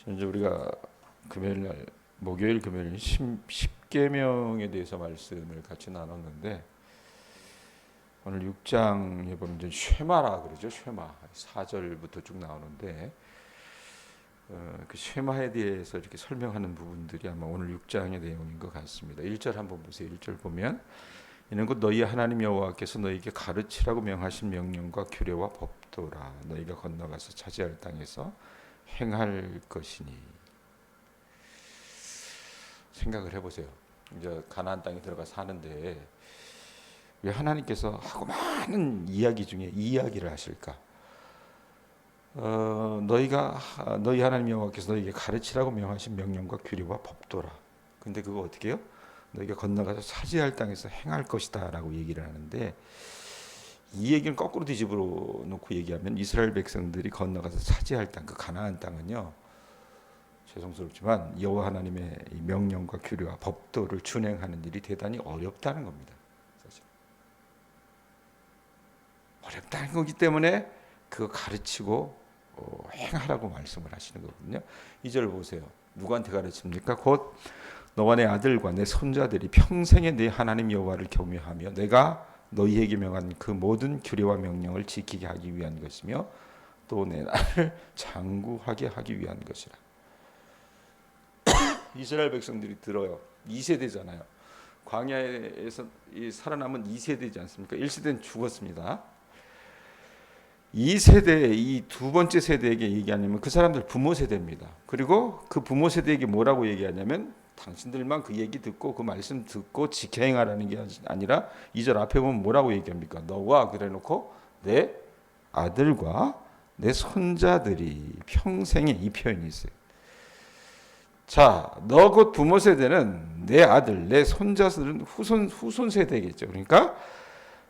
이제 우리가 금요일 날, 목요일 금요일 10계명에 대해서 말씀을 같이 나눴는데, 오늘 6장에 보면 이제 쉐마라 그러죠. 쉐마 4절부터 쭉 나오는데, 그 쉐마에 대해서 이렇게 설명하는 부분들이 아마 오늘 6장의 내용인 것 같습니다. 1절 한번 보세요. 1절 보면, 이는 곧 너희 하나님 여호와께서 너희에게 가르치라고 명하신 명령과 규례와 법도라. 너희가 건너가서 차지할 땅에서 행할 것이니. 생각을 해보세요. 이제 가나안 땅에 들어가 사는데 왜 하나님께서 하고 많은 이야기 중에 이 이야기를 하실까? 너희 하나님 여호와께서 너희에게 가르치라고 명하신 명령과 규례와 법도라. 근데 그거 어떻게 해요? 너희가 건너가서 차지할 땅에서 행할 것이다라고 얘기를 하는데, 이 얘기를 거꾸로 뒤집어 놓고 얘기하면 이스라엘 백성들이 건너가서 차지할 땅, 그 가나안 땅은요, 죄송스럽지만 여호와 하나님의 명령과 규례와 법도를 준행하는 일이 대단히 어렵다는 겁니다. 사실 어렵다는 거기 때문에 그거 가르치고 행하라고 말씀을 하시는 거거든요. 2절 보세요. 누구한테 가르칩니까? 곧 너와 내 아들과 내 손자들이 평생에 내 하나님 여호와를 경외하며 내가 너희에게 명한 그 모든 규례와 명령을 지키게 하기 위한 것이며 또 내 나를 장구하게 하기 위한 것이라. 이스라엘 백성들이 들어요. 2세대잖아요. 광야에서 살아남은 2세대지 않습니까? 1세대는 죽었습니다. 2세대, 이 두 번째 세대에게 얘기하냐면 그 사람들 부모 세대입니다. 그리고 그 부모 세대에게 뭐라고 얘기하냐면, 당신들만 그 얘기 듣고 그 말씀 듣고 지켜 행하라는 게 아니라 2절 앞에 보면 뭐라고 얘기합니까? 너와 그래놓고 내 아들과 내 손자들이 평생에, 이 표현이 있어요. 자, 너 곧 부모 세대는 내 아들, 내 손자들은 후손 세대겠죠. 그러니까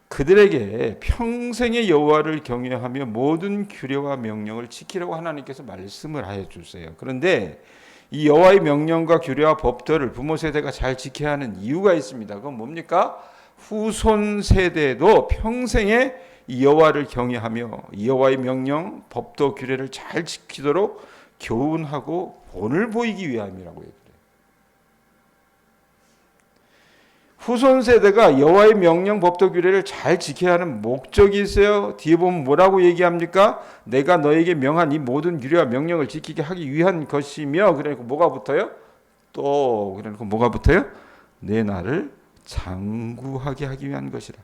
그들에게 평생의 여호와를 경외하며 모든 규례와 명령을 지키라고 하나님께서 말씀을 하여 주세요. 그런데 이 여호와의 명령과 규례와 법도를 부모 세대가 잘 지켜야 하는 이유가 있습니다. 그건 뭡니까? 후손 세대도 평생에 이 여호와를 경외하며 이 여호와의 명령, 법도, 규례를 잘 지키도록 교훈하고 본을 보이기 위함이라고 얘기해요. 후손 세대가 여호와의 명령, 법도, 규례를 잘 지켜야 하는 목적이 있어요. 뒤에 보면 뭐라고 얘기합니까? 내가 너에게 명한 이 모든 규례와 명령을 지키게 하기 위한 것이며, 그러니까 뭐가 붙어요? 또 그러니까 뭐가 붙어요? 내 나를 장구하게 하기 위한 것이라.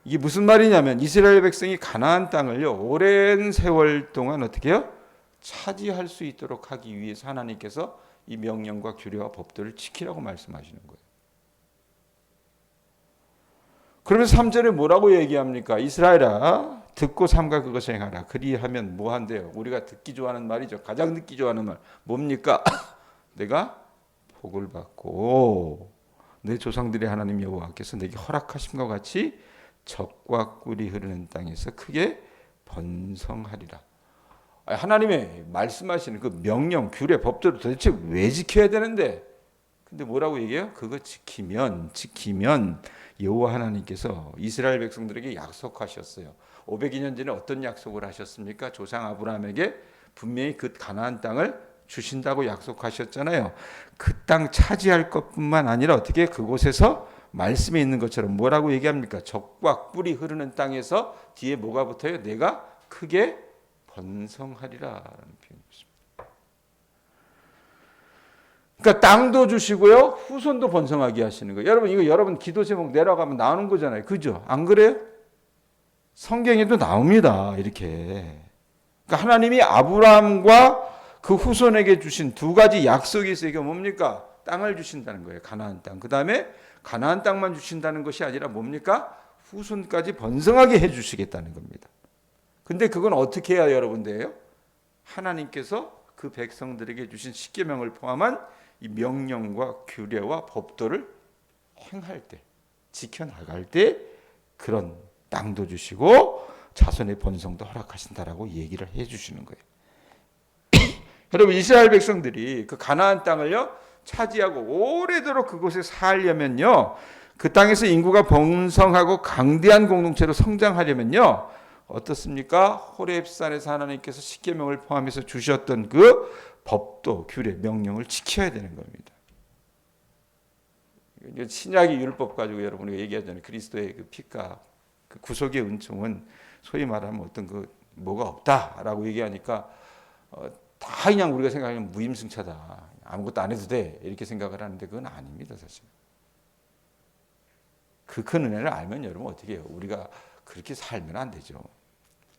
이게 무슨 말이냐면, 이스라엘 백성이 가나안 땅을요, 오랜 세월 동안 어떻게 해요? 차지할 수 있도록 하기 위해서 하나님께서 이 명령과 규례와 법도를 지키라고 말씀하시는 거예요. 그러면서 3절에 뭐라고 얘기합니까? 이스라엘아, 듣고 삼가 그것을 행하라. 그리하면 뭐 한대요? 우리가 듣기 좋아하는 말이죠. 가장 듣기 좋아하는 말 뭡니까? 내가 복을 받고 내 조상들의 하나님 여호와께서 내게 허락하신 것 같이 젖과 꿀이 흐르는 땅에서 크게 번성하리라. 하나님의 말씀하시는 그 명령, 규례, 법도를 도대체 왜 지켜야 되는데? 근데 뭐라고 얘기해요? 그거 지키면 여호와 하나님께서 이스라엘 백성들에게 약속하셨어요. 502년 전에 어떤 약속을 하셨습니까? 조상 아브라함에게 분명히 그 가나안 땅을 주신다고 약속하셨잖아요. 그 땅 차지할 것뿐만 아니라 어떻게 그곳에서 말씀에 있는 것처럼 뭐라고 얘기합니까? 젖과 꿀이 흐르는 땅에서 뒤에 뭐가 붙어요? 내가 크게 번성하리라라는 표현이 있습니다. 그러니까 땅도 주시고요, 후손도 번성하게 하시는 거예요. 여러분, 이거 여러분 기도 제목 내려가면 나오는 거잖아요. 그죠? 안 그래요? 성경에도 나옵니다. 이렇게. 그러니까 하나님이 아브라함과 그 후손에게 주신 두 가지 약속이 있어요. 이게 뭡니까? 땅을 주신다는 거예요. 가나안 땅. 그 다음에 가나안 땅만 주신다는 것이 아니라 뭡니까? 후손까지 번성하게 해주시겠다는 겁니다. 근데 그건 어떻게 해야 여러분들요? 하나님께서 그 백성들에게 주신 십계명을 포함한 이 명령과 규례와 법도를 행할 때, 지켜나갈 때 그런 땅도 주시고 자손의 번성도 허락하신다라고 얘기를 해주시는 거예요. 여러분, 이스라엘 백성들이 그 가나안 땅을요 차지하고 오래도록 그곳에 살려면요, 그 땅에서 인구가 번성하고 강대한 공동체로 성장하려면요 어떻습니까? 호렙산에서 하나님께서 십계명을 포함해서 주셨던 그 법도, 규례, 명령을 지켜야 되는 겁니다. 신약의 율법 가지고 여러분 우리가 얘기하잖아요. 그리스도의 그 피가 그 구속의 은총은 소위 말하면 어떤 그 뭐가 없다라고 얘기하니까 다 그냥 우리가 생각하면 무임승차다. 아무것도 안 해도 돼. 이렇게 생각을 하는데 그건 아닙니다, 사실. 그 큰 은혜를 알면 여러분 어떻게 해요? 우리가 그렇게 살면 안 되죠.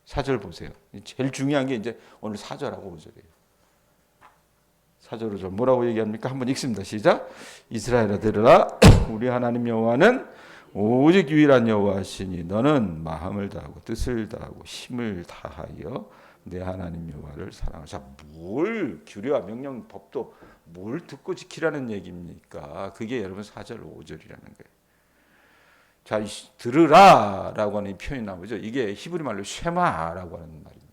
4절 보세요. 제일 중요한 게 이제 오늘 4절하고 5절이에요. 4절로 좀 뭐라고 얘기합니까? 한번 읽습니다. 시작. 이스라엘아 들으라. 우리 하나님 여호와는 오직 유일한 여호와시니 너는 마음을 다하고 뜻을 다하고 힘을 다하여 내 하나님 여호와를 사랑하라. 자, 뭘 규례와 명령 법도 뭘 듣고 지키라는 얘기입니까? 그게 여러분 4절 5절이라는 거예요. 자, 들으라라고 하는 표현이 나오죠. 이게 히브리 말로 쉐마라고 하는 말입니다.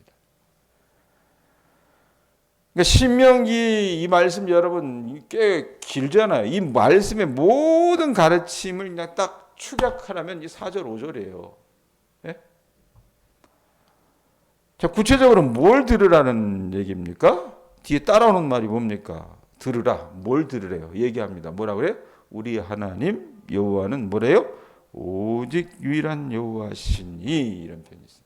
그러니까 신명기 이 말씀 여러분 꽤 길잖아요. 이 말씀의 모든 가르침을 그냥 딱 축약하라면 이 4절 5절이에요. 예? 자, 구체적으로 뭘 들으라는 얘기입니까? 뒤에 따라오는 말이 뭡니까? 들으라. 뭘 들으래요? 얘기합니다. 뭐라 그래요? 우리 하나님 여호와는 뭐래요? 오직 유일한 여호와시니 이런 표현이 있어요.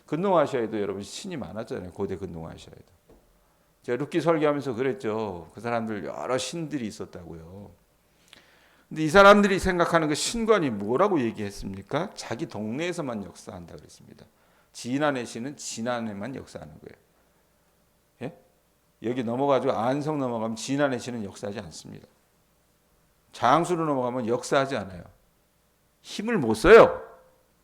근동아시아에도 여러분 신이 많았잖아요. 고대 근동아시아에도. 제가 룻기 설교하면서 그랬죠. 그 사람들 여러 신들이 있었다고요. 근데 이 사람들이 생각하는 그 신관이 뭐라고 얘기했습니까? 자기 동네에서만 역사한다 그랬습니다. 진안의 신은 진안에만 역사하는 거예요. 예? 여기 넘어가지고 안성 넘어가면 진안의 신은 역사하지 않습니다. 장수로 넘어가면 역사하지 않아요. 힘을 못 써요.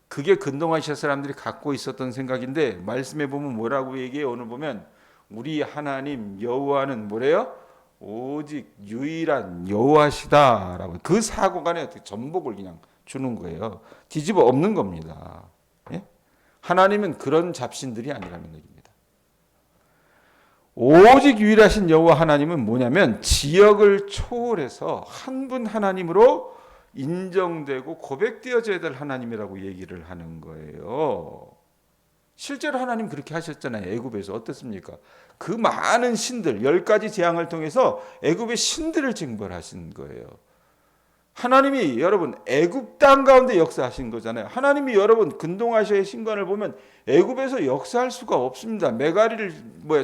그게 근동아시아 사람들이 갖고 있었던 생각인데 말씀에 보면 뭐라고 얘기해요? 오늘 보면 우리 하나님 여호와는 뭐래요? 오직 유일한 여호와시다라고. 그 사고관에 어떻게 전복을 그냥 주는 거예요. 뒤집어 엎는 겁니다. 예? 하나님은 그런 잡신들이 아니라는 얘기입니다. 오직 유일하신 여호와 하나님은 뭐냐면 지역을 초월해서 한 분 하나님으로 인정되고 고백되어져야 될 하나님이라고 얘기를 하는 거예요. 실제로 하나님 그렇게 하셨잖아요. 애굽에서 어떻습니까? 그 많은 신들 10가지 재앙을 통해서 애굽의 신들을 징벌하신 거예요. 하나님이 여러분 애굽 땅 가운데 역사하신 거잖아요. 하나님이 여러분 근동아시아의 신관을 보면 애굽에서 역사할 수가 없습니다. 메가리를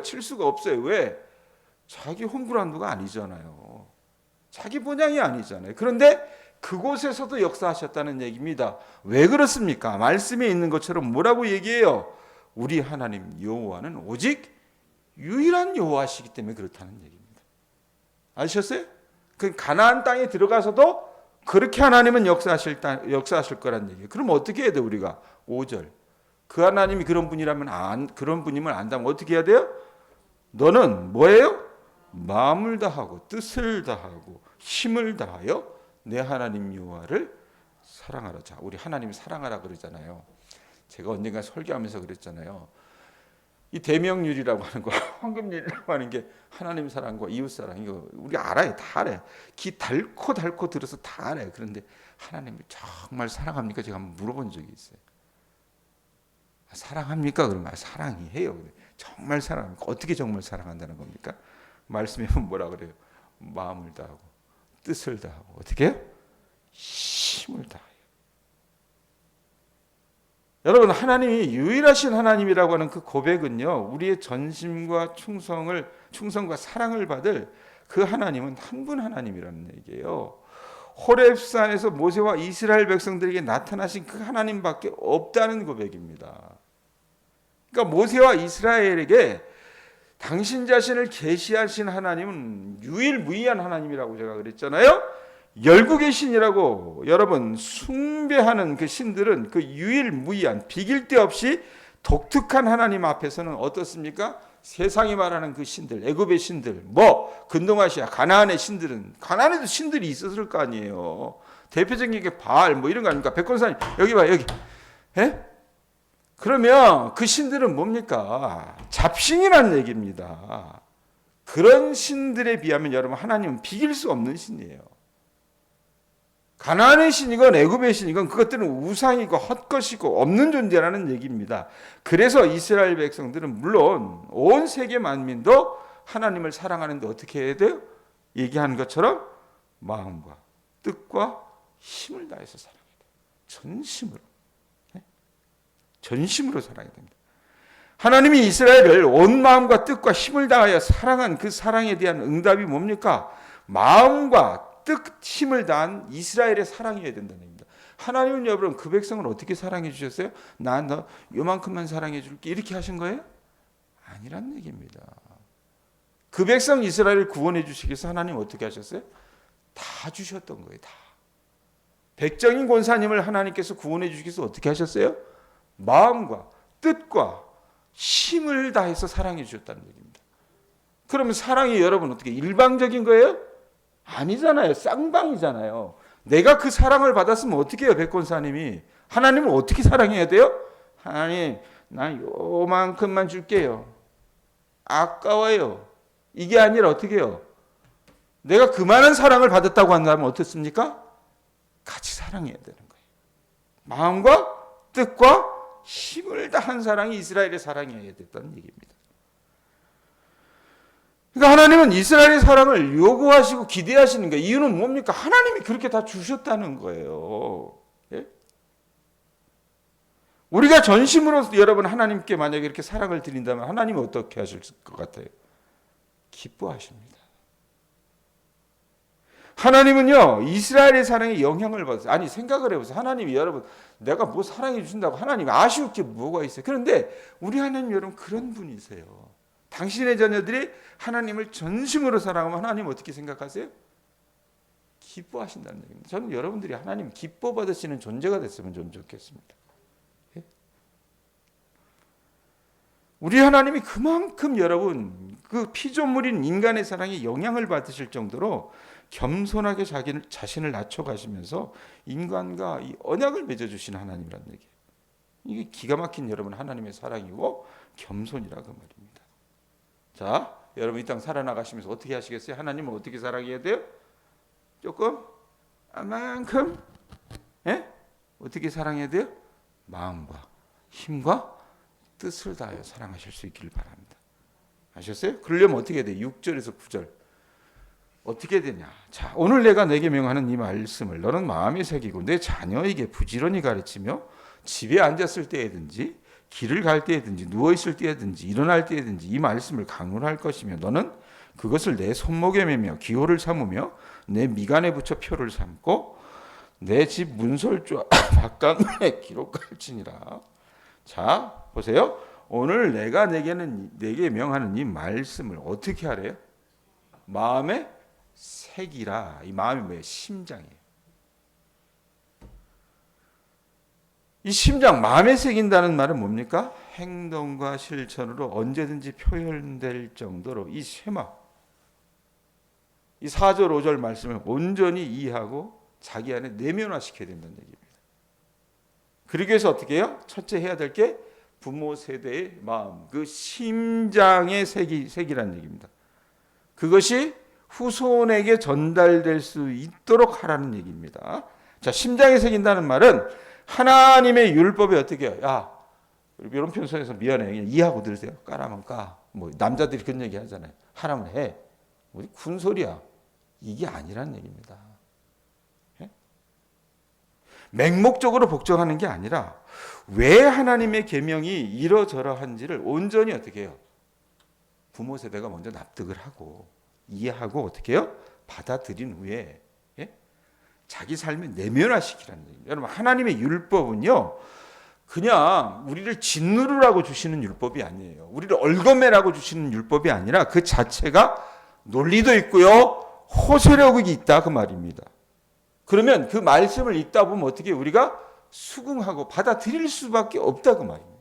칠 수가 없어요. 왜? 자기 홈그라운드가 아니잖아요. 자기 본향이 아니잖아요. 그런데 그곳에서도 역사하셨다는 얘기입니다. 왜 그렇습니까? 말씀에 있는 것처럼 뭐라고 얘기해요? 우리 하나님 여호와는 오직 유일한 여호와시기 때문에 그렇다는 얘기입니다. 아셨어요? 그 가나안 땅에 들어가서도 그렇게 하나님은 역사하실 거란 얘기예요. 그럼 어떻게 해야 돼 우리가? 5절. 그 하나님이 그런 분이라면 그런 분임을 안다면 어떻게 해야 돼요? 너는 뭐예요? 마음을 다하고 뜻을 다하고 힘을 다하여 내 하나님 여호와를 사랑하라. 자, 우리 하나님 사랑하라 그러잖아요. 제가 언젠가 설교하면서 그랬잖아요. 이 대명률이라고 하는 거, 황금률이라고 하는 게 하나님 사랑과 이웃 사랑 이거 우리 알아요, 다 알아요. 귀 닳고 들어서 다 알아요. 그런데 하나님을 정말 사랑합니까? 제가 한번 물어본 적이 있어요. 사랑합니까? 그러면 사랑이해요. 정말 사랑합니까? 어떻게 정말 사랑한다는 겁니까? 말씀에 보면 뭐라 그래요? 마음을 다하고 뜻을 다하고 어떻게 해요? 힘을 다해요. 여러분 하나님이 유일하신 하나님이라고 하는 그 고백은요 우리의 전심과 충성과 사랑을 받을 그 하나님은 한 분 하나님이라는 얘기예요. 호렙산에서 모세와 이스라엘 백성들에게 나타나신 그 하나님밖에 없다는 고백입니다. 그러니까 모세와 이스라엘에게 당신 자신을 계시하신 하나님은 유일무이한 하나님이라고 제가 그랬잖아요. 열국의 신이라고 여러분 숭배하는 그 신들은 그 유일무이한 비길 데 없이 독특한 하나님 앞에서는 어떻습니까? 세상이 말하는 그 신들, 애굽의 신들, 근동아시아, 가나안의 신들은 가나안에도 신들이 있었을 거 아니에요. 대표적인 게 바알 이런 거 아닙니까? 백권사님 여기 봐 여기. 예? 그러면 그 신들은 뭡니까? 잡신이라는 얘기입니다. 그런 신들에 비하면 여러분 하나님은 비길 수 없는 신이에요. 가나안의 신이건 애굽의 신이건 그것들은 우상이고 헛것이고 없는 존재라는 얘기입니다. 그래서 이스라엘 백성들은 물론 온 세계 만민도 하나님을 사랑하는데 어떻게 해야 돼요? 얘기하는 것처럼 마음과 뜻과 힘을 다해서 사랑해야 돼요. 전심으로. 전심으로 사랑해야 됩니다. 하나님이 이스라엘을 온 마음과 뜻과 힘을 다하여 사랑한 그 사랑에 대한 응답이 뭡니까? 마음과 뜻, 힘을 다한 이스라엘의 사랑이어야 된다는 얘기입니다. 하나님은 여러분 그 백성을 어떻게 사랑해 주셨어요? 나 너 요만큼만 사랑해 줄게 이렇게 하신 거예요? 아니란 얘기입니다. 그 백성 이스라엘을 구원해 주시기 위해서 하나님 어떻게 하셨어요? 다 주셨던 거예요. 다. 백정인 권사님을 하나님께서 구원해 주시기 위해서 어떻게 하셨어요? 마음과 뜻과 힘을 다해서 사랑해 주셨다는 얘기입니다. 그러면 사랑이 여러분 어떻게 일방적인 거예요? 아니잖아요. 쌍방이잖아요. 내가 그 사랑을 받았으면 어떻게 해요? 백권사님이. 하나님을 어떻게 사랑해야 돼요? 하나님 난 요만큼만 줄게요. 아까워요. 이게 아니라 어떻게 해요? 내가 그만한 사랑을 받았다고 한다면 어떻습니까? 같이 사랑해야 되는 거예요. 마음과 뜻과 힘을 다한 사랑이 이스라엘의 사랑이어야 됐다는 얘기입니다. 그러니까 하나님은 이스라엘의 사랑을 요구하시고 기대하시는 거예요. 이유는 뭡니까? 하나님이 그렇게 다 주셨다는 거예요. 예? 우리가 전심으로 여러분 하나님께 만약에 이렇게 사랑을 드린다면 하나님은 어떻게 하실 것 같아요? 기뻐하십니다. 하나님은요 이스라엘의 사랑에 영향을 받았어요. 아니 생각을 해보세요. 하나님이 여러분 내가 뭐 사랑해 주신다고 하나님이 아쉬울 게 뭐가 있어요? 그런데 우리 하나님 여러분 그런 분이세요. 당신의 자녀들이 하나님을 전심으로 사랑하면 하나님 어떻게 생각하세요? 기뻐하신다는 얘기입니다. 저는 여러분들이 하나님 기뻐 받으시는 존재가 됐으면 좀 좋겠습니다. 예? 우리 하나님이 그만큼 여러분 그 피조물인 인간의 사랑에 영향을 받으실 정도로 겸손하게 자신을 낮춰가시면서 인간과 이 언약을 맺어주신 하나님이라는 얘기예요. 이게 기가 막힌 여러분 하나님의 사랑이고 겸손이라고 말입니다. 자, 여러분 이 땅 살아나가시면서 어떻게 하시겠어요? 하나님은 어떻게 사랑해야 돼요? 조금? 만큼? 예? 어떻게 사랑해야 돼요? 마음과 힘과 뜻을 다하여 사랑하실 수 있기를 바랍니다. 아셨어요? 그러려면 어떻게 해야 돼요? 6절에서 9절. 어떻게 되냐? 자, 오늘 내가 내게 명하는 이 말씀을 너는 마음에 새기고 내 자녀에게 부지런히 가르치며 집에 앉았을 때에든지 길을 갈 때에든지 누워 있을 때에든지 일어날 때에든지 이 말씀을 강론할 것이며 너는 그것을 내 손목에 매며 기호를 삼으며 내 미간에 붙여 표를 삼고 내 집 문설주 바깥문에 기록할지니라. 자, 보세요. 오늘 내가 내게 명하는 이 말씀을 어떻게 하래요? 마음에 새기라. 이 마음이 뭐예요? 심장이에요. 이 심장, 마음에 새긴다는 말은 뭡니까? 행동과 실천으로 언제든지 표현될 정도로 이 쇠막, 이 4절 5절 말씀을 온전히 이해하고 자기 안에 내면화시켜야 된다는 얘기입니다. 그러기 위해서 어떻게 해요? 첫째 해야 될 게 부모 세대의 마음, 그 심장에 새기라는 얘기입니다. 그것이 후손에게 전달될 수 있도록 하라는 얘기입니다. 자, 심장에 새긴다는 말은 하나님의 율법에 어떻게 해요? 야, 이런 편성에서 미안해. 그냥 이해하고 들으세요. 까라면 까. 뭐 남자들이 그런 얘기 하잖아요. 하라면 해. 뭐 군소리야. 이게 아니란 얘기입니다. 예? 맹목적으로 복종하는 게 아니라 왜 하나님의 계명이 이러저러한지를 온전히 어떻게 해요? 부모 세대가 먼저 납득을 하고 이해하고 어떻게 해요? 받아들인 후에 자기 삶에 내면화시키라는 얘기예요. 여러분 하나님의 율법은요 그냥 우리를 짓누르라고 주시는 율법이 아니에요. 우리를 얽어매라고 주시는 율법이 아니라 그 자체가 논리도 있고요 호소력이 있다 그 말입니다. 그러면 그 말씀을 읽다 보면 어떻게 우리가 수긍하고 받아들일 수밖에 없다 그 말입니다.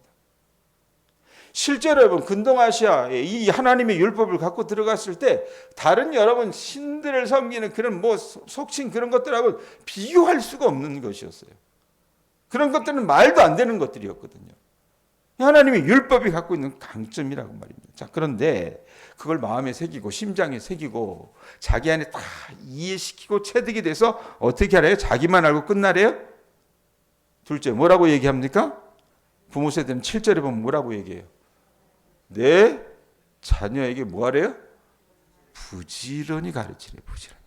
실제로 여러분 근동아시아에 이 하나님의 율법을 갖고 들어갔을 때 다른 여러분 신들을 섬기는 그런 뭐 속칭 그런 것들하고 비교할 수가 없는 것이었어요. 그런 것들은 말도 안 되는 것들이었거든요. 하나님의 율법이 갖고 있는 강점이라고 말입니다. 자, 그런데 그걸 마음에 새기고 심장에 새기고 자기 안에 다 이해시키고 체득이 돼서 어떻게 하래요? 자기만 알고 끝나래요? 둘째 뭐라고 얘기합니까? 부모 세대는 7절에 보면 뭐라고 얘기해요? 내 자녀에게 뭐 하래요? 부지런히 가르치래. 부지런히.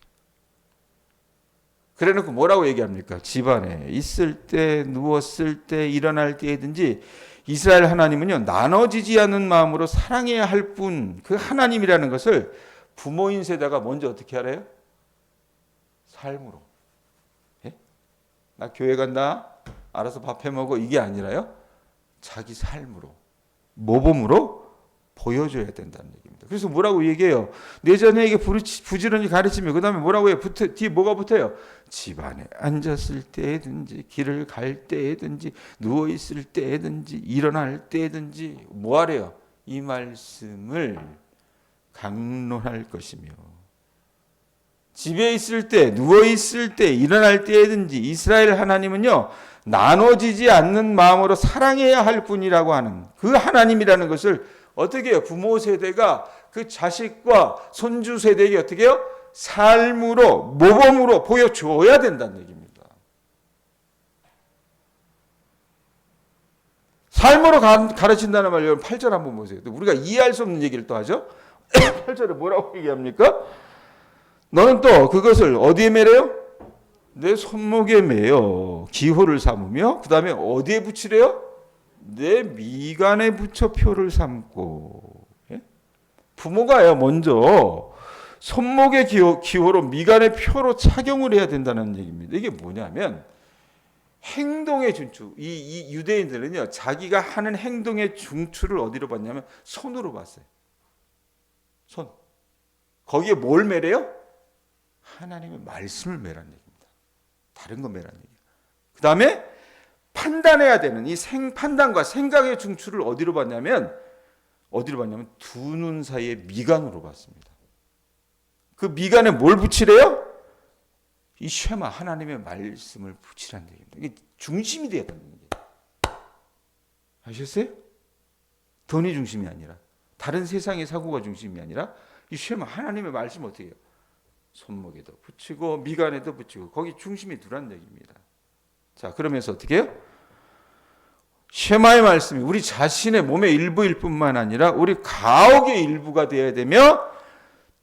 그래놓고 뭐라고 얘기합니까? 집안에 있을 때, 누웠을 때, 일어날 때든지 이스라엘 하나님은요, 나눠지지 않는 마음으로 사랑해야 할 뿐, 그 하나님이라는 것을 부모인 세대가 먼저 어떻게 하래요? 삶으로. 예? 나 교회 간다. 알아서 밥 해 먹어. 이게 아니라요. 자기 삶으로, 모범으로 보여줘야 된다는 얘기입니다. 그래서 뭐라고 얘기해요? 내 자녀에게 부지런히 가르치며 그 다음에 뭐라고 해요? 뒤에 뭐가 붙어요? 집안에 앉았을 때든지 길을 갈 때든지 누워있을 때든지 일어날 때든지 뭐 하래요? 이 말씀을 강론할 것이며 집에 있을 때 누워있을 때 일어날 때든지 이스라엘 하나님은요 나눠지지 않는 마음으로 사랑해야 할 뿐이라고 하는 그 하나님이라는 것을 어떻게 해요? 부모 세대가 그 자식과 손주 세대에게 어떻게 해요? 삶으로 모범으로 보여줘야 된다는 얘기입니다. 삶으로 가르친다는 말 여러분 8절 한번 보세요. 우리가 이해할 수 없는 얘기를 또 하죠. 8절에 뭐라고 얘기합니까? 너는 또 그것을 어디에 매래요? 내 손목에 매요. 기호를 삼으며 그 다음에 어디에 붙이래요? 내 미간에 붙여 표를 삼고. 예? 부모가요 먼저 손목의 기호로 미간의 표로 착용을 해야 된다는 얘기입니다. 이게 뭐냐면 행동의 중추. 이 유대인들은요 자기가 하는 행동의 중추를 어디로 봤냐면 손으로 봤어요. 손. 거기에 뭘 매래요? 하나님의 말씀을 매라는 얘기입니다. 다른 거 매라는 얘기예요. 그 다음에 판단해야 되는 이 판단과 생각의 중추를 어디로 봤냐면 두 눈 사이의 미간으로 봤습니다. 그 미간에 뭘 붙이래요? 이 쉐마 하나님의 말씀을 붙이라는 얘기입니다. 이게 중심이 돼야 되는 얘기예요. 아셨어요? 돈이 중심이 아니라 다른 세상의 사고가 중심이 아니라 이 쉐마 하나님의 말씀 어떻게 해요? 손목에도 붙이고 미간에도 붙이고 거기 중심이 두라는 얘기입니다. 자 그러면서 어떻게 해요? 쉐마의 말씀이 우리 자신의 몸의 일부일 뿐만 아니라 우리 가옥의 일부가 되어야 되며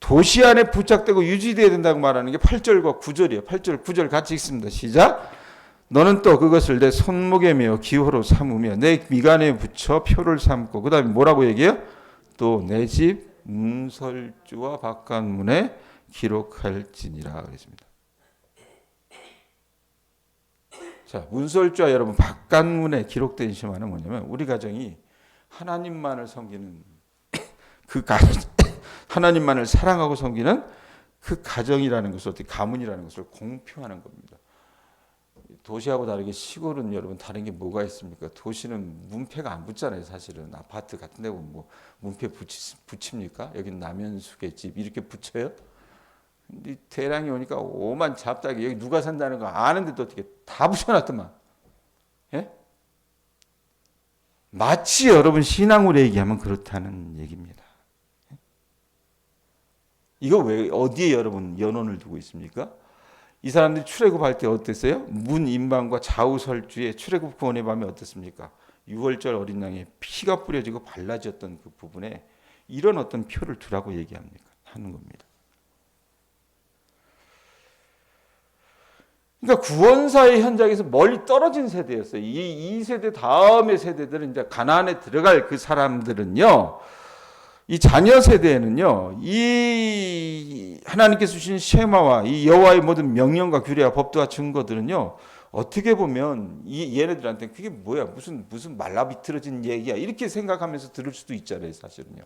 도시 안에 부착되고 유지되어야 된다고 말하는 게 8절과 9절이에요. 8절 9절 같이 읽습니다. 시작. 너는 또 그것을 내 손목에 매어 기호로 삼으며 내 미간에 붙여 표를 삼고 그 다음에 뭐라고 얘기해요? 또 내 집 문설주와 바깥문에 기록할지니라 그랬습니다. 자, 문설주와 여러분 바깥문에 기록된 시마는 뭐냐면 우리 가정이 하나님만을 섬기는 그 하나님만을 사랑하고 섬기는 그 가정이라는 것을 어떻게 가문이라는 것을 공표하는 겁니다. 도시하고 다르게 시골은 여러분 다른 게 뭐가 있습니까? 도시는 문패가 안 붙잖아요. 사실은 아파트 같은 데 보면 뭐 문패 붙입니까? 여기는 남현숙의 집 이렇게 붙여요? 근데 대량이 오니까 오만 잡다하게 여기 누가 산다는 거 아는데도 어떻게 다 붙여놨더만. 예? 마치 여러분 신앙으로 얘기하면 그렇다는 얘기입니다. 이거 왜 어디에 여러분 연원을 두고 있습니까? 이 사람들이 출애굽할 때 어땠어요? 문 임방과 좌우 설주에 출애굽 구원의 밤에 어땠습니까? 6월절 어린 양의 피가 뿌려지고 발라졌던 그 부분에 이런 어떤 표를 두라고 얘기합니까? 하는 겁니다. 그러니까 구원사의 현장에서 멀리 떨어진 세대였어요. 이 세대 다음의 세대들은 이제 가나안에 들어갈 그 사람들은요. 이 자녀 세대에는요. 이 하나님께서 주신 쉐마와 이 여호와의 모든 명령과 규례와 법도와 증거들은요. 어떻게 보면 이 얘네들한테 그게 뭐야? 무슨 말라비틀어진 얘기야. 이렇게 생각하면서 들을 수도 있잖아요, 사실은요.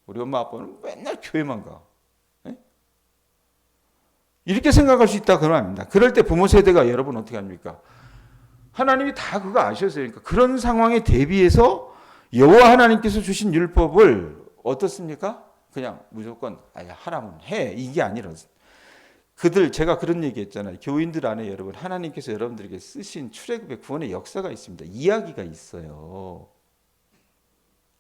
우리 엄마 아빠는 맨날 교회만 가. 이렇게 생각할 수 있다 그런 말입니다. 그럴 때 부모 세대가 여러분 어떻게 합니까? 하나님이 다 그거 아셨어요. 그러니까 그런 상황에 대비해서 여호와 하나님께서 주신 율법을 어떻습니까? 그냥 무조건 하라면 해 이게 아니라 제가 그런 얘기했잖아요. 교인들 안에 여러분 하나님께서 여러분들에게 쓰신 출애굽의 구원의 역사가 있습니다. 이야기가 있어요.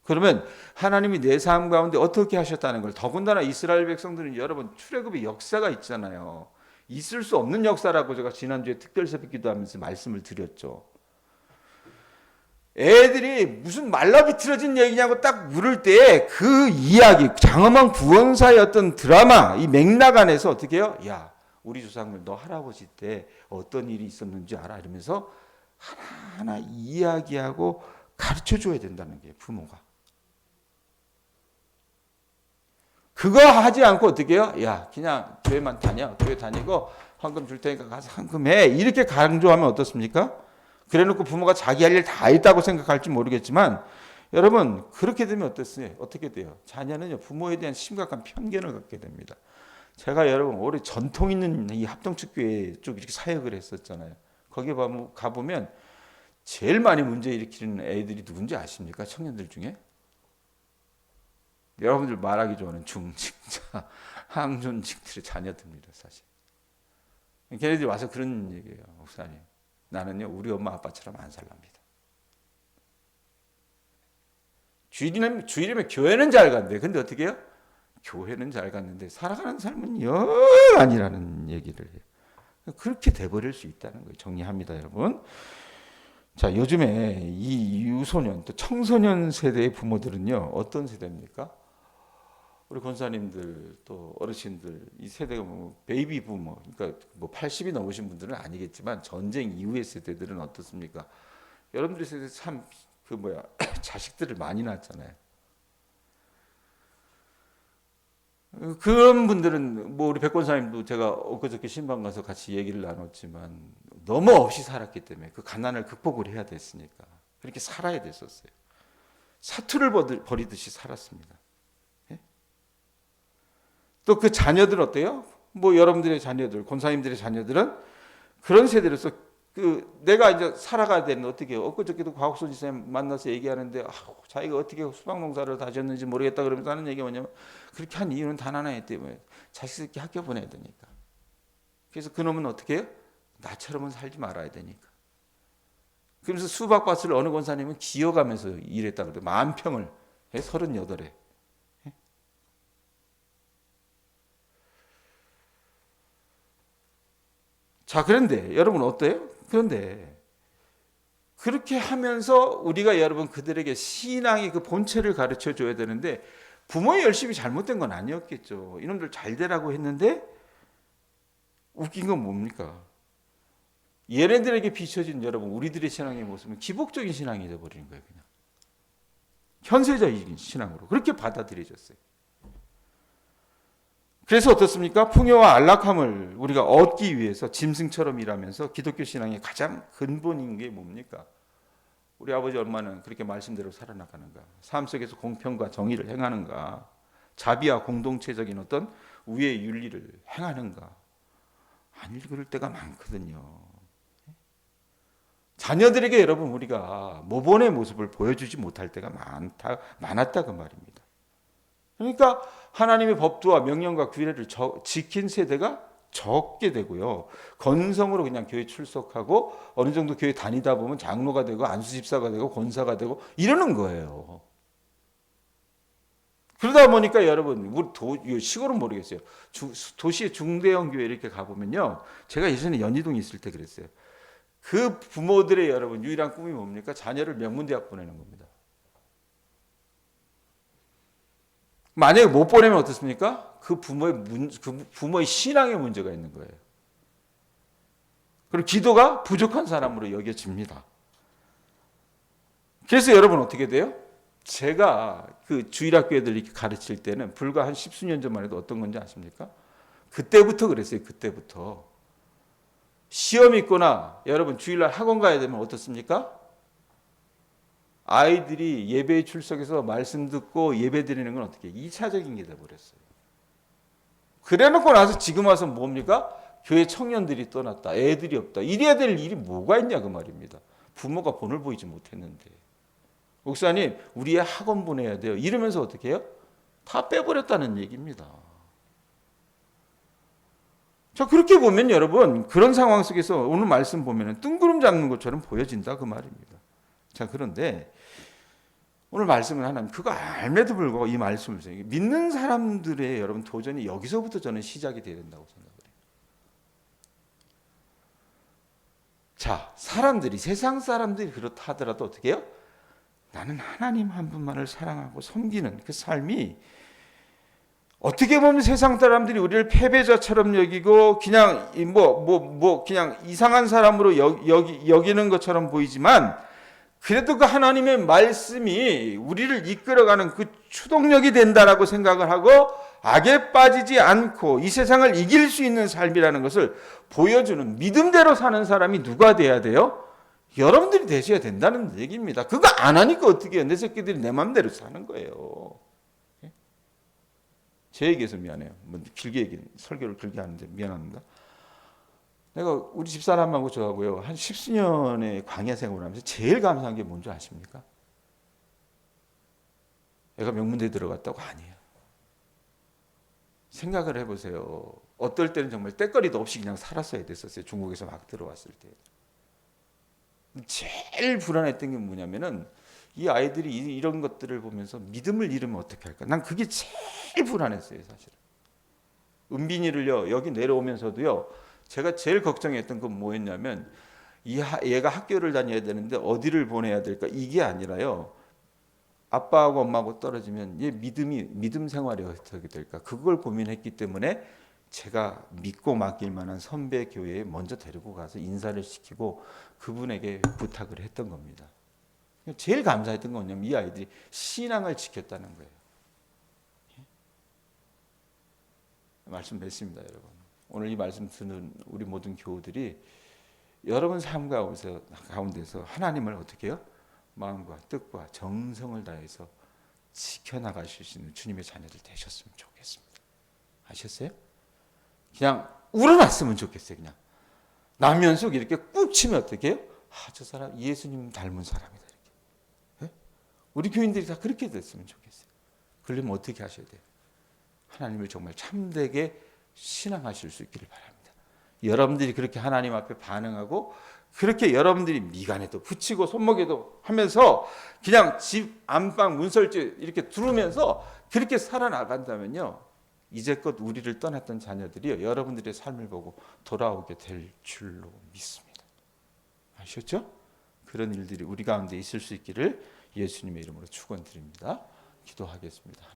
그러면 하나님이 내 삶 가운데 어떻게 하셨다는 걸 더군다나 이스라엘 백성들은 여러분 출애굽의 역사가 있잖아요. 있을 수 없는 역사라고 제가 지난주에 특별 새벽 기도하면서 말씀을 드렸죠. 애들이 무슨 말라비틀어진 얘기냐고 딱 물을 때 그 이야기, 장엄한 구원사의 어떤 드라마, 이 맥락 안에서 어떻게 해요? 야, 우리 조상들 너 할아버지 때 어떤 일이 있었는지 알아? 이러면서 하나하나 이야기하고 가르쳐 줘야 된다는 게 부모가. 그거 하지 않고 어떻게 해요? 야, 그냥 교회만 다녀. 교회 다니고 헌금 줄 테니까 가서 헌금해. 이렇게 강조하면 어떻습니까? 그래 놓고 부모가 자기 할 일 다 했다고 생각할지 모르겠지만 여러분 그렇게 되면 어떻어요? 어떻게 돼요? 자녀는요 부모에 대한 심각한 편견을 갖게 됩니다. 제가 여러분 올해 전통 있는 이 합동축교회 쪽 이렇게 사역을 했었잖아요. 거기 가보면 제일 많이 문제 일으키는 애들이 누군지 아십니까? 청년들 중에? 여러분들 말하기 좋아하는 중직자, 항존직들의 자녀들입니다, 사실. 걔네들이 와서 그런 얘기예요, 목사님. 나는요, 우리 엄마 아빠처럼 안 살랍니다. 주일이면 교회는 잘 간대. 근데 어떻게 해요? 교회는 잘 갔는데 살아가는 삶은 영 아니라는 얘기를 해요. 그렇게 돼버릴 수 있다는 거예요. 정리합니다, 여러분. 자, 요즘에 이 유소년, 또 청소년 세대의 부모들은요, 어떤 세대입니까? 우리 권사님들 또 어르신들 이 세대가 뭐 베이비 부모, 그러니까 뭐 80이 넘으신 분들은 아니겠지만 전쟁 이후의 세대들은 어떻습니까? 여러분들의 세대 참 자식들을 많이 낳았잖아요. 그런 분들은 뭐 우리 백 권사님도 제가 엊그저께 신방 가서 같이 얘기를 나눴지만 너무 없이 살았기 때문에 그 가난을 극복을 해야 됐으니까 그렇게 살아야 됐었어요. 사투를 벌이듯이 살았습니다. 또 그 자녀들 어때요? 뭐 여러분들의 자녀들, 권사님들의 자녀들은 그런 세대로서 내가 이제 살아가야 되는 어떻게 해요? 엊그저께도 과학소 지사님 만나서 얘기하는데 자기가 어떻게 수박농사를 다졌는지 모르겠다 그러면서 하는 얘기가 뭐냐면 그렇게 한 이유는 단 하나이기 때문에 자식 새끼 학교 보내야 되니까. 그래서 그놈은 어떻게 해요? 나처럼은 살지 말아야 되니까. 그러면서 수박밭을 어느 권사님은 기어가면서 일했다 그래요. 10,000평을 38에. 자, 그런데 여러분 어때요? 그런데 그렇게 하면서 우리가 여러분 그들에게 신앙의 그 본체를 가르쳐 줘야 되는데 부모의 열심이 잘못된 건 아니었겠죠. 이놈들 잘 되라고 했는데 웃긴 건 뭡니까? 얘네들에게 비춰진 여러분 우리들의 신앙의 모습은 기복적인 신앙이 되어버리는 거예요. 그냥 현세적인 신앙으로 그렇게 받아들여졌어요. 그래서 어떻습니까? 풍요와 안락함을 우리가 얻기 위해서 짐승처럼 일하면서 기독교 신앙의 가장 근본인 게 뭡니까? 우리 아버지 엄마는 그렇게 말씀대로 살아나가는가? 삶 속에서 공평과 정의를 행하는가? 자비와 공동체적인 어떤 우애의 윤리를 행하는가? 안 읽을 때가 많거든요. 자녀들에게 여러분 우리가 모본의 모습을 보여주지 못할 때가 많았다 그 말입니다. 그러니까 하나님의 법도와 명령과 규례를 지킨 세대가 적게 되고요. 건성으로 그냥 교회 출석하고 어느 정도 교회 다니다 보면 장로가 되고 안수집사가 되고 권사가 되고 이러는 거예요. 그러다 보니까 여러분 우리 시골은 모르겠어요. 도시의 중대형 교회 이렇게 가보면요. 제가 예전에 연희동에 있을 때 그랬어요. 그 부모들의 여러분 유일한 꿈이 뭡니까? 자녀를 명문대학 보내는 겁니다. 만약에 못 보내면 어떻습니까? 그 부모의 신앙에 문제가 있는 거예요. 그리고 기도가 부족한 사람으로 여겨집니다. 그래서 여러분 어떻게 돼요? 제가 그 주일학교애들 이렇게 가르칠 때는 불과 한 10수년 전만 해도 어떤 건지 아십니까? 그때부터 그랬어요. 그때부터. 시험 있거나 여러분 주일날 학원 가야 되면 어떻습니까? 아이들이 예배에 출석해서 말씀 듣고 예배 드리는 건 어떻게 2차적인 게 돼버렸어요. 그래 놓고 나서 지금 와서 뭡니까? 교회 청년들이 떠났다. 애들이 없다. 이래야 될 일이 뭐가 있냐 그 말입니다. 부모가 본을 보이지 못했는데. 목사님 우리 애 학원 보내야 돼요. 이러면서 어떻게 해요? 다 빼버렸다는 얘기입니다. 자 그렇게 보면 여러분 그런 상황 속에서 오늘 말씀 보면 뜬구름 잡는 것처럼 보여진다 그 말입니다. 자 그런데 오늘 말씀은 하나님 그거 알매도 불구하고 이 말씀을 믿는 사람들의 여러분 도전이 여기서부터 저는 시작이 돼야 된다고 생각을 해요. 자 사람들이 세상 사람들이 그렇다 하더라도 어떻게 해요? 나는 하나님 한 분만을 사랑하고 섬기는 그 삶이 어떻게 보면 세상 사람들이 우리를 패배자처럼 여기고 그냥 그냥 이상한 사람으로 여기는 것처럼 보이지만 그래도 그 하나님의 말씀이 우리를 이끌어가는 그 추동력이 된다라고 생각을 하고 악에 빠지지 않고 이 세상을 이길 수 있는 삶이라는 것을 보여주는 믿음대로 사는 사람이 누가 돼야 돼요? 여러분들이 되셔야 된다는 얘기입니다. 그거 안 하니까 어떻게 해요? 내 새끼들이 내 맘대로 사는 거예요. 제 얘기해서 미안해요. 설교를 길게 하는데 미안합니다. 내가 우리 집사람하고 저하고요 한 10수년의 광야 생활을 하면서 제일 감사한 게 뭔지 아십니까? 애가 명문대에 들어갔다고? 아니에요. 생각을 해보세요. 어떨 때는 정말 때거리도 없이 그냥 살았어야 됐었어요. 중국에서 막 들어왔을 때. 제일 불안했던 게 뭐냐면은 이 아이들이 이런 것들을 보면서 믿음을 잃으면 어떻게 할까? 난 그게 제일 불안했어요, 사실은. 은빈이를요 여기 내려오면서도요 제가 제일 걱정했던 건 뭐였냐면 얘가 학교를 다녀야 되는데 어디를 보내야 될까? 이게 아니라요. 아빠하고 엄마하고 떨어지면 얘 믿음 생활이 어떻게 될까? 그걸 고민했기 때문에 제가 믿고 맡길 만한 선배 교회에 먼저 데리고 가서 인사를 시키고 그분에게 부탁을 했던 겁니다. 제일 감사했던 건 뭐냐면 이 아이들이 신앙을 지켰다는 거예요. 말씀 맺습니다, 여러분. 오늘 이 말씀 듣는 우리 모든 교우들이 여러분 삶 가운데서 하나님을 어떻게 해요? 마음과 뜻과 정성을 다해서 지켜나가실 수 있는 주님의 자녀들 되셨으면 좋겠습니다. 아셨어요? 그냥 우러났으면 좋겠어요. 그냥 남면 속 이렇게 꾹 치면 어떻게 해요? 저 사람 예수님 닮은 사람이다. 이렇게. 네? 우리 교인들이 다 그렇게 됐으면 좋겠어요. 그러려면 어떻게 하셔야 돼요? 하나님을 정말 참되게 신앙하실 수 있기를 바랍니다. 여러분들이 그렇게 하나님 앞에 반응하고 그렇게 여러분들이 미간에도 붙이고 손목에도 하면서 그냥 집 안방 문설주 이렇게 두르면서 그렇게 살아나간다면요. 이제껏 우리를 떠났던 자녀들이 여러분들의 삶을 보고 돌아오게 될 줄로 믿습니다. 아셨죠? 그런 일들이 우리 가운데 있을 수 있기를 예수님의 이름으로 축원드립니다. 기도하겠습니다.